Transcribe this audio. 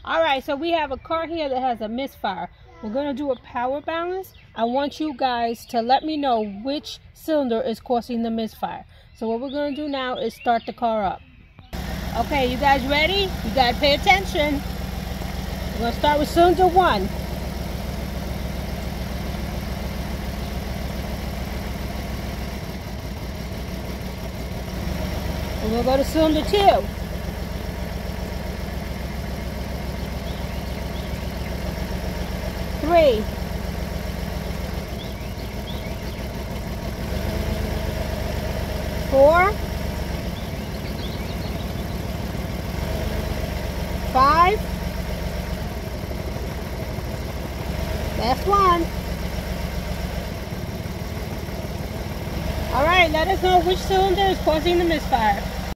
Alright, so we have a car here that has a misfire. We're going to do a power balance. I want you guys to let me know which cylinder is causing the misfire. So what we're going to do now is start the car up. Okay, you guys ready? You got to pay attention. We're going to start with cylinder 1. We're going to go to cylinder 2. Three. 4. 5. Last one. Alright, let us know which cylinder is causing the misfire.